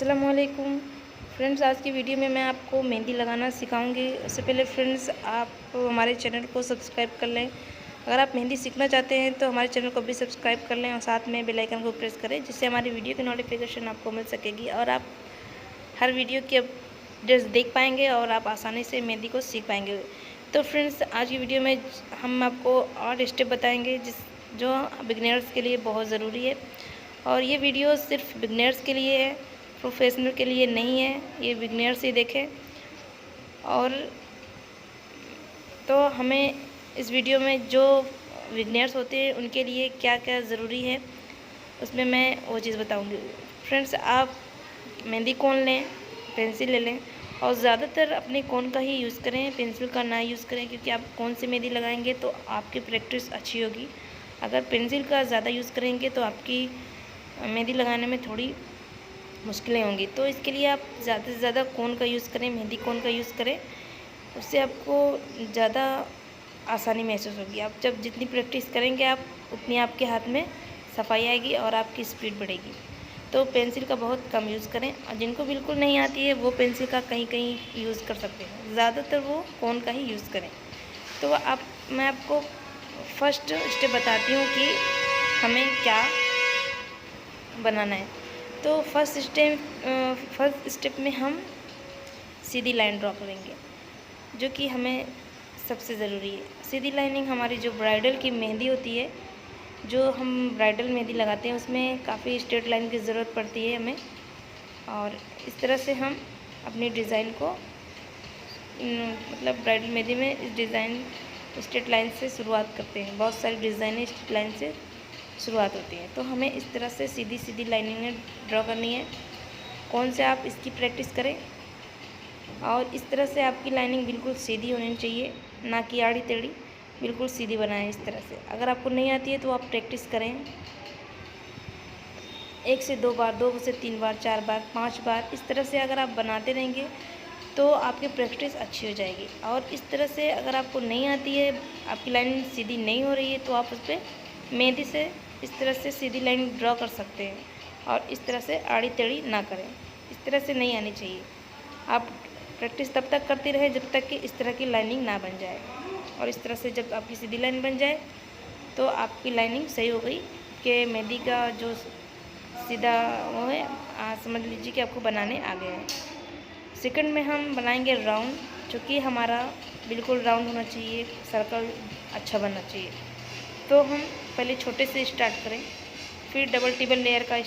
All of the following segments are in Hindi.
अस्सलामुअलैकुम फ्रेंड्स, आज की वीडियो में मैं आपको मेहंदी लगाना सिखाऊंगी। उससे पहले फ्रेंड्स, आप हमारे चैनल को सब्सक्राइब कर लें। अगर आप मेहंदी सीखना चाहते हैं तो हमारे चैनल को भी सब्सक्राइब कर लें और साथ में बेल आइकन को प्रेस करें, जिससे हमारी वीडियो की नोटिफिकेशन आपको मिल सकेगी और आप हर वीडियो की अपडेट्स देख पाएंगे और आप आसानी से मेहंदी को सीख पाएंगे। तो फ्रेंड्स, आज की वीडियो में हम आपको और स्टेप बताएँगे जो बिगनर्स के लिए बहुत ज़रूरी है। और ये वीडियो सिर्फ बिगनर्स के लिए है, प्रोफेशनल के लिए नहीं है। ये बिगनर्स ही देखें। और तो हमें इस वीडियो में जो बिगनर्स होते हैं उनके लिए क्या क्या ज़रूरी है, उसमें मैं वो चीज़ बताऊंगी। फ्रेंड्स, आप मेहंदी कोन लें, पेंसिल ले लें और ज़्यादातर अपने कोन का ही यूज़ करें, पेंसिल का ना यूज़ करें, क्योंकि आप कोन से मेहंदी लगाएंगे तो आपकी प्रैक्टिस अच्छी होगी। अगर पेंसिल का ज़्यादा यूज़ करेंगे तो आपकी मेहंदी लगाने में थोड़ी मुश्किलें होंगी। तो इसके लिए आप ज़्यादा से ज़्यादा कोन का यूज़ करें, मेहंदी कोन का यूज़ करें। उससे आपको ज़्यादा आसानी महसूस होगी। आप जब जितनी प्रैक्टिस करेंगे आप उतनी आपके हाथ में सफाई आएगी और आपकी स्पीड बढ़ेगी। तो पेंसिल का बहुत कम यूज़ करें, और जिनको बिल्कुल नहीं आती है वो पेंसिल का कहीं कहीं यूज़ कर सकते हैं, ज़्यादातर वो कोन का ही यूज़ करें। तो मैं आपको फर्स्ट स्टेप बताती हूँ कि हमें क्या बनाना है। तो फर्स्ट स्टेप में हम सीधी लाइन ड्रॉ करेंगे, जो कि हमें सबसे ज़रूरी है। सीधी लाइनिंग हमारी जो ब्राइडल की मेहंदी होती है, जो हम ब्राइडल मेहंदी लगाते हैं, उसमें काफ़ी स्ट्रेट लाइन की ज़रूरत पड़ती है हमें। और इस तरह से हम अपनी डिज़ाइन को मतलब ब्राइडल मेहंदी में इस डिज़ाइन स्ट्रेट लाइन से शुरुआत करते हैं। बहुत सारी डिज़ाइनें स्ट्रेट लाइन से शुरुआत होती है। तो हमें इस तरह से सीधी सीधी लाइनिंग ड्रॉ करनी है। कौन से आप इसकी प्रैक्टिस करें और इस तरह से आपकी लाइनिंग बिल्कुल सीधी होनी चाहिए, ना कि आड़ी टेढ़ी, बिल्कुल सीधी बनाएं इस तरह से। अगर आपको नहीं आती है तो आप प्रैक्टिस करें 1 से 2 बार, 2 से 3 बार, 4 बार, 5 बार। इस तरह से अगर आप बनाते रहेंगे तो आपकी प्रैक्टिस अच्छी हो जाएगी। और इस तरह से अगर आपको नहीं आती है, आपकी लाइन सीधी नहीं हो रही है, तो आप उस पर मेहंदी से इस तरह से सीधी लाइन ड्रॉ कर सकते हैं। और इस तरह से आड़ी टेढ़ी ना करें, इस तरह से नहीं आनी चाहिए। आप प्रैक्टिस तब तक करते रहें जब तक कि इस तरह की लाइनिंग ना बन जाए। और इस तरह से जब आपकी सीधी लाइन बन जाए तो आपकी लाइनिंग सही हो गई कि मेहंदी का जो सीधा वो है, समझ लीजिए कि आपको बनाने आ गया है। सेकंड में हम बनाएंगे राउंड, जो कि हमारा बिल्कुल राउंड होना चाहिए, सर्कल अच्छा बनना चाहिए। तो हम पहले छोटे से स्टार्ट करें, फिर डबल टिबल लेयर का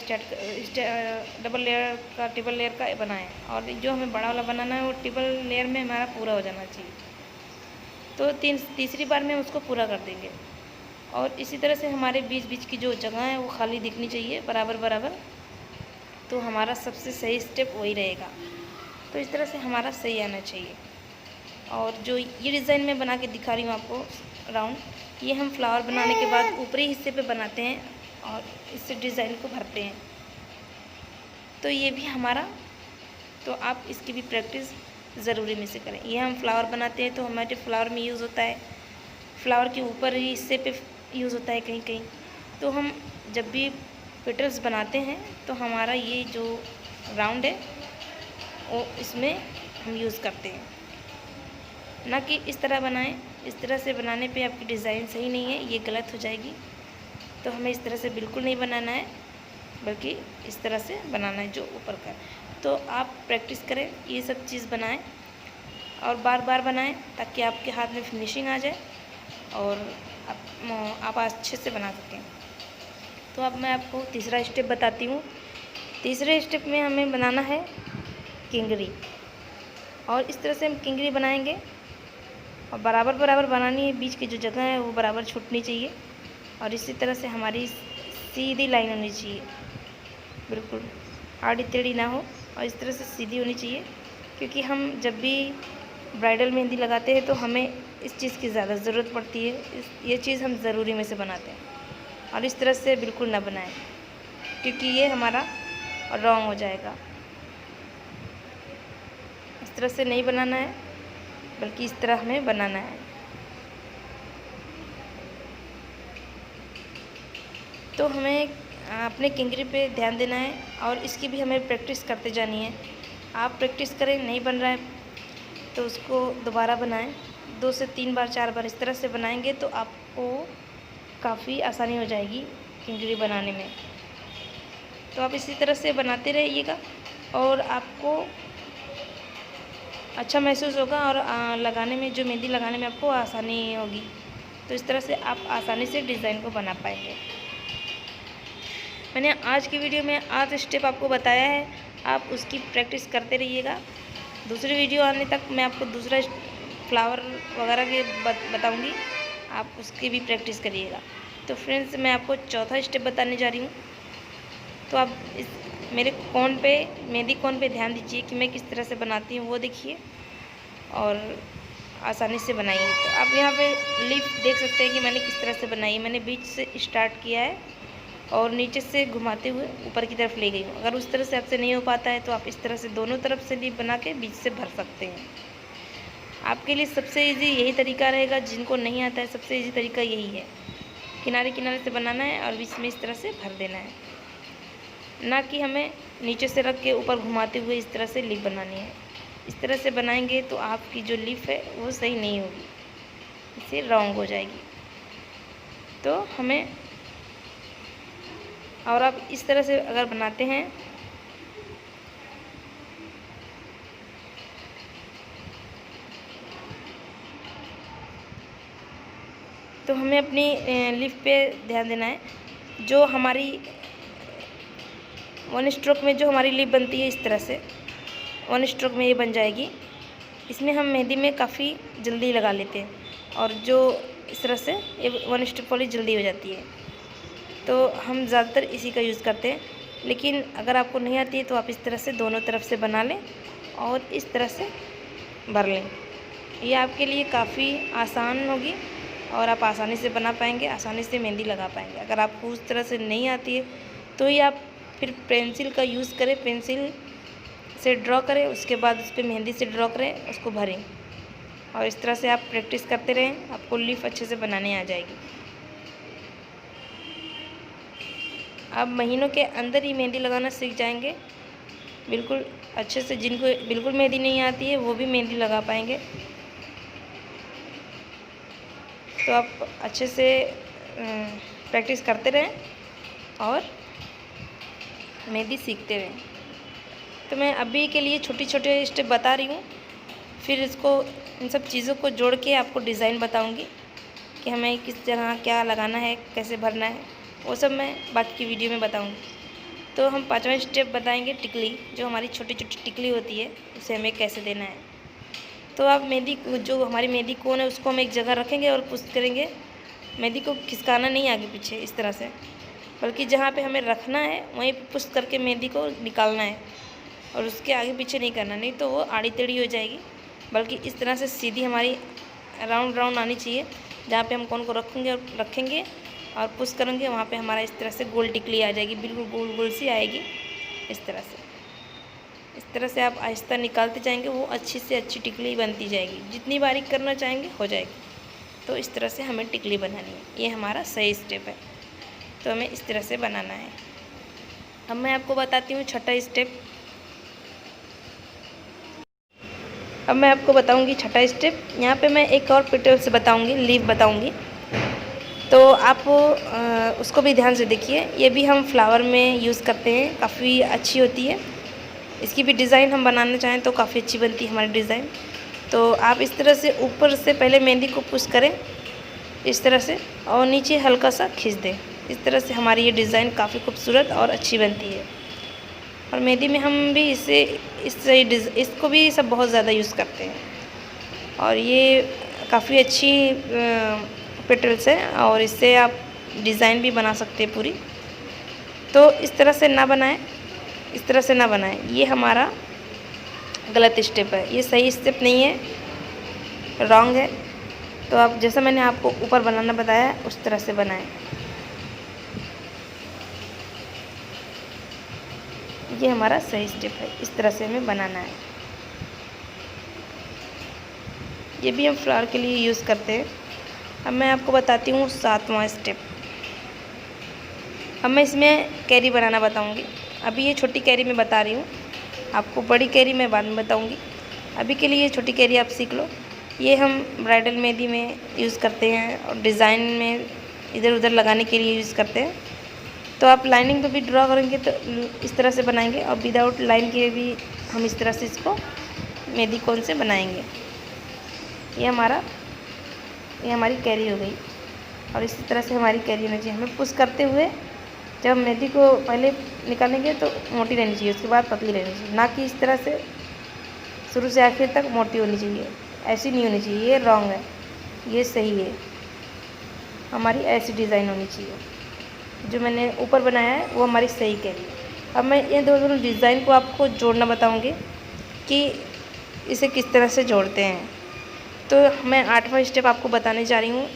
टिबल लेयर का बनाएं। और जो हमें बड़ा वाला बनाना है वो टिबल लेयर में हमारा पूरा हो जाना चाहिए। तो तीसरी बार में उसको पूरा कर देंगे। और इसी तरह से हमारे बीच बीच की जो जगह है वो खाली दिखनी चाहिए बराबर बराबर। तो हमारा सबसे सही स्टेप वही रहेगा। तो इस तरह से हमारा सही आना चाहिए। और जो ये डिज़ाइन मैं बना के दिखा रही हूँ आपको राउंड, ये हम फ्लावर बनाने के बाद ऊपरी हिस्से पे बनाते हैं और इससे डिज़ाइन को भरते हैं। तो ये भी हमारा, तो आप इसकी भी प्रैक्टिस ज़रूरी में से करें। ये हम फ्लावर बनाते हैं तो हमारे फ्लावर में यूज़ होता है, फ्लावर के ऊपर ही हिस्से पे यूज़ होता है कहीं कहीं। तो हम जब भी पेटल्स बनाते हैं तो हमारा ये जो राउंड है वो इसमें हम यूज़ करते हैं, ना कि इस तरह बनाएं। इस तरह से बनाने पे आपकी डिज़ाइन सही नहीं है, ये गलत हो जाएगी। तो हमें इस तरह से बिल्कुल नहीं बनाना है, बल्कि इस तरह से बनाना है जो ऊपर का। तो आप प्रैक्टिस करें, ये सब चीज़ बनाएं और बार बार बनाएं, ताकि आपके हाथ में फिनिशिंग आ जाए और आप अच्छे से बना सकें। तो अब मैं आपको तीसरा स्टेप बताती हूँ। तीसरे स्टेप में हमें बनाना है किंगरी। और इस तरह से हम किंगरी बनाएंगे और बराबर बराबर बनानी है, बीच की जो जगह है वो बराबर छूटनी चाहिए। और इसी तरह से हमारी सीधी लाइन होनी चाहिए, बिल्कुल आड़ी टेढ़ी ना हो, और इस तरह से सीधी होनी चाहिए। क्योंकि हम जब भी ब्राइडल मेहंदी लगाते हैं तो हमें इस चीज़ की ज़्यादा ज़रूरत पड़ती है। ये चीज़ हम ज़रूरी में से बनाते हैं। और इस तरह से बिल्कुल ना बनाएं, क्योंकि ये हमारा रॉन्ग हो जाएगा। इस तरह से नहीं बनाना है, बल्कि इस तरह हमें बनाना है। तो हमें अपने किंगरी पे ध्यान देना है और इसकी भी हमें प्रैक्टिस करते जानी है। आप प्रैक्टिस करें, नहीं बन रहा है तो उसको दोबारा बनाएं, 2 से 3 बार 4 बार इस तरह से बनाएंगे तो आपको काफ़ी आसानी हो जाएगी किंगरी बनाने में। तो आप इसी तरह से बनाते रहिएगा और आपको अच्छा महसूस होगा और लगाने में, जो मेहंदी लगाने में आपको आसानी होगी। तो इस तरह से आप आसानी से डिज़ाइन को बना पाएंगे। मैंने आज की वीडियो में 8 स्टेप आपको बताया है, आप उसकी प्रैक्टिस करते रहिएगा। दूसरी वीडियो आने तक मैं आपको दूसरा फ्लावर वगैरह के बताऊंगी, आप उसकी भी प्रैक्टिस करिएगा। तो फ्रेंड्स, मैं आपको चौथा स्टेप बताने जा रही हूँ। तो आप इस मेरे कोन पे, मेहंदी कोन पे ध्यान दीजिए कि मैं किस तरह से बनाती हूँ, वो देखिए और आसानी से बनाइए। तो आप यहाँ पे लीफ देख सकते हैं कि मैंने किस तरह से बनाई है। मैंने बीच से स्टार्ट किया है और नीचे से घुमाते हुए ऊपर की तरफ ले गई हूँ। अगर उस तरह से आपसे नहीं हो पाता है तो आप इस तरह से दोनों तरफ से लीफ बना के बीच से भर सकते हैं। आपके लिए सबसे ईजी यही तरीका रहेगा। जिनको नहीं आता है, सबसे ईजी तरीका यही है, किनारे किनारे से बनाना है और बीच में इस तरह से भर देना है, ना कि हमें नीचे से रख के ऊपर घुमाते हुए इस तरह से लीफ बनानी है। इस तरह से बनाएंगे तो आपकी जो लीफ है वो सही नहीं होगी, इससे रॉन्ग हो जाएगी। तो हमें, और आप इस तरह से अगर बनाते हैं तो हमें अपनी लीफ पे ध्यान देना है। जो हमारी 1 स्ट्रोक में जो हमारी लीफ बनती है, इस तरह से 1 स्ट्रोक में ये बन जाएगी। इसमें हम मेहंदी में काफ़ी जल्दी लगा लेते हैं और जो इस तरह से ये 1 स्ट्रोक वाली जल्दी हो जाती है, तो हम ज़्यादातर इसी का यूज़ करते हैं। लेकिन अगर आपको नहीं आती है तो आप इस तरह से दोनों तरफ से बना लें और इस तरह से भर लें। ये आपके लिए काफ़ी आसान होगी और आप आसानी से बना पाएंगे, आसानी से मेहंदी लगा पाएंगे। अगर आपको उस तरह से नहीं आती है तो ये आप फिर पेंसिल का यूज़ करें, पेंसिल से ड्रॉ करें, उसके बाद उस पर मेहंदी से ड्रॉ करें, उसको भरें और इस तरह से आप प्रैक्टिस करते रहें, आपको लीफ अच्छे से बनाने आ जाएगी। आप महीनों के अंदर ही मेहंदी लगाना सीख जाएंगे, बिल्कुल अच्छे से। जिनको बिल्कुल मेहंदी नहीं आती है वो भी मेहंदी लगा पाएंगे। तो आप अच्छे से प्रैक्टिस करते रहें और मेहंदी सीखते रहें। तो मैं अभी के लिए छोटे छोटे स्टेप बता रही हूँ, फिर इसको, इन सब चीज़ों को जोड़ के आपको डिज़ाइन बताऊँगी कि हमें किस जगह क्या लगाना है, कैसे भरना है, वो सब मैं बाकी की वीडियो में बताऊँगी। तो हम 5वां स्टेप बताएंगे, टिकली। जो हमारी छोटी छोटी टिकली होती है उसे हमें कैसे देना है। तो आप मेहंदी, जो हमारी मेहंदी कोन है उसको हम एक जगह रखेंगे और पुश करेंगे। मेहंदी को खिसकाना नहीं आगे पीछे इस तरह से, बल्कि जहाँ पे हमें रखना है वहीं पे पुश करके मेहंदी को निकालना है और उसके आगे पीछे नहीं करना, नहीं तो वो आड़ी टेढ़ी हो जाएगी। बल्कि इस तरह से सीधी हमारी राउंड राउंड आनी चाहिए। जहाँ पे हम कोन को रखेंगे और पुश करेंगे वहाँ पे हमारा इस तरह से गोल टिकली आ जाएगी, बिल्कुल गोल गोल सी आएगी। इस तरह से आप आहिस्ता निकालते जाएंगे, वो अच्छी से अच्छी टिकली बनती जाएगी। जितनी बारीक करना चाहेंगे हो जाएगी। तो इस तरह से हमें टिकली बनानी है, ये हमारा सही स्टेप है। तो हमें इस तरह से बनाना है। अब मैं आपको बताती हूँ 6ठा स्टेप। अब मैं आपको बताऊँगी 6ठा स्टेप। यहाँ पे मैं एक और पेटल से बताऊँगी, लीफ बताऊँगी, तो आप उसको भी ध्यान से देखिए। ये भी हम फ्लावर में यूज़ करते हैं, काफ़ी अच्छी होती है। इसकी भी डिज़ाइन हम बनाना चाहें तो काफ़ी अच्छी बनती है हमारी डिज़ाइन। तो आप इस तरह से ऊपर से पहले मेहंदी को पुश करें इस तरह से और नीचे हल्का सा खींच दें। इस तरह से हमारी ये डिज़ाइन काफ़ी खूबसूरत और अच्छी बनती है। और मेहंदी में हम भी इसको भी सब बहुत ज़्यादा यूज़ करते हैं और ये काफ़ी अच्छी पेटल्स है और इससे आप डिज़ाइन भी बना सकते हैं पूरी। तो इस तरह से ना बनाएं, इस तरह से ना बनाएं, ये हमारा गलत स्टेप है, ये सही स्टेप नहीं है, रॉन्ग है। तो आप जैसा मैंने आपको ऊपर बनाना बताया उस तरह से बनाएं। ये हमारा सही स्टेप है, इस तरह से हमें बनाना है। ये भी हम फ्लावर के लिए यूज़ करते हैं। अब मैं आपको बताती हूँ 7वां स्टेप। अब मैं इसमें कैरी बनाना बताऊँगी। अभी ये छोटी कैरी मैं बता रही हूँ, आपको बड़ी कैरी मैं बाद में बताऊँगी। अभी के लिए ये छोटी कैरी आप सीख लो। ये हम ब्राइडल मेहंदी में यूज़ करते हैं और डिज़ाइन में इधर उधर लगाने के लिए यूज़ करते हैं। तो आप लाइनिंग पे भी ड्रॉ करेंगे तो इस तरह से बनाएंगे, और विदाउट लाइन के भी हम इस तरह से इसको मेहंदी कोन से बनाएंगे। ये हमारी कैरी हो गई, और इसी तरह से हमारी कैरी होनी चाहिए। हमें पुश करते हुए जब मेहंदी को पहले निकालेंगे तो मोटी रहनी चाहिए, उसके बाद पतली रहनी चाहिए, ना कि इस तरह से शुरू से आखिर तक मोटी होनी चाहिए। ऐसी नहीं होनी चाहिए, ये रॉन्ग है, ये सही है। हमारी ऐसी डिज़ाइन होनी चाहिए। जो मैंने ऊपर बनाया है वो हमारी सही कैरी है। अब मैं ये दोनों डिज़ाइन को आपको जोड़ना बताऊंगी कि इसे किस तरह से जोड़ते हैं। तो मैं 8वां स्टेप आपको बताने जा रही हूँ।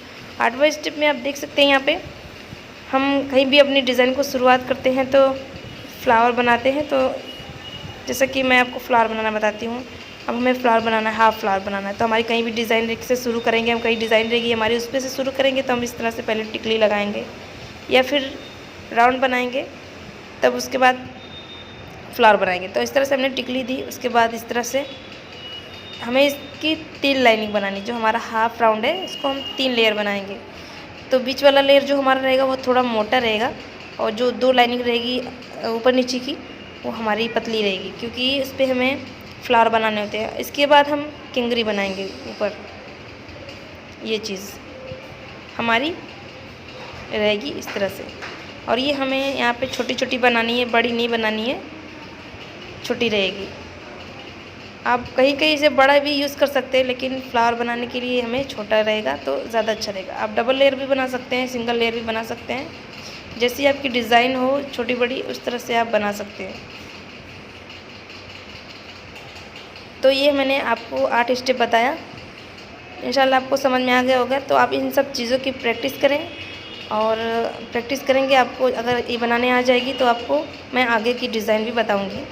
8वां स्टेप में आप देख सकते हैं, यहाँ पे हम कहीं भी अपनी डिज़ाइन को शुरुआत करते हैं तो फ्लावर बनाते हैं। तो जैसा कि मैं आपको फ्लावर बनाना बताती हूँ। अब हमें फ्लावर बनाना है, हाफ फ्लावर बनाना है, तो हमारी कहीं भी डिज़ाइन से शुरू करेंगे, हम कहीं डिज़ाइन रहेगी हमारी उस पर से शुरू करेंगे, तो हम इस तरह से पहले टिकली लगाएंगे या फिर राउंड बनाएंगे, तब उसके बाद फ्लावर बनाएंगे। तो इस तरह से हमने टिकली दी, उसके बाद इस तरह से हमें इसकी 3 लाइनिंग बनानी। जो हमारा हाफ राउंड है इसको हम 3 लेयर बनाएंगे। तो बीच वाला लेयर जो हमारा रहेगा वो थोड़ा मोटा रहेगा, और जो 2 लाइनिंग रहेगी ऊपर नीचे की वो हमारी पतली रहेगी, क्योंकि इस पर हमें फ्लावर बनाने होते हैं। इसके बाद हम किंगरी बनाएंगे ऊपर। ये चीज़ हमारी रहेगी इस तरह से, और ये हमें यहाँ पे छोटी छोटी बनानी है, बड़ी नहीं बनानी है, छोटी रहेगी। आप कहीं कहीं इसे बड़ा भी यूज़ कर सकते हैं, लेकिन फ्लावर बनाने के लिए हमें छोटा रहेगा तो ज़्यादा अच्छा रहेगा। आप डबल लेयर भी बना सकते हैं, सिंगल लेयर भी बना सकते हैं, जैसी आपकी डिज़ाइन हो छोटी बड़ी उस तरह से आप बना सकते हैं। तो ये मैंने आपको 8 स्टेप बताया, इंशाल्लाह आपको समझ में आ गया होगा। तो आप इन सब चीज़ों की प्रैक्टिस करें, और प्रैक्टिस करेंगे आपको अगर ये बनाने आ जाएगी तो आपको मैं आगे की डिज़ाइन भी बताऊंगी।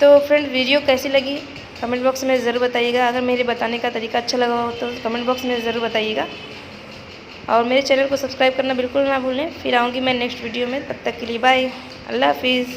तो फ्रेंड, वीडियो कैसी लगी कमेंट बॉक्स में ज़रूर बताइएगा। अगर मेरे बताने का तरीका अच्छा लगा हो तो कमेंट बॉक्स में ज़रूर बताइएगा, और मेरे चैनल को सब्सक्राइब करना बिल्कुल ना भूलें। फिर आऊँगी मैं नेक्स्ट वीडियो में, तब तक के लिए बाय, अल्लाह हाफिज़।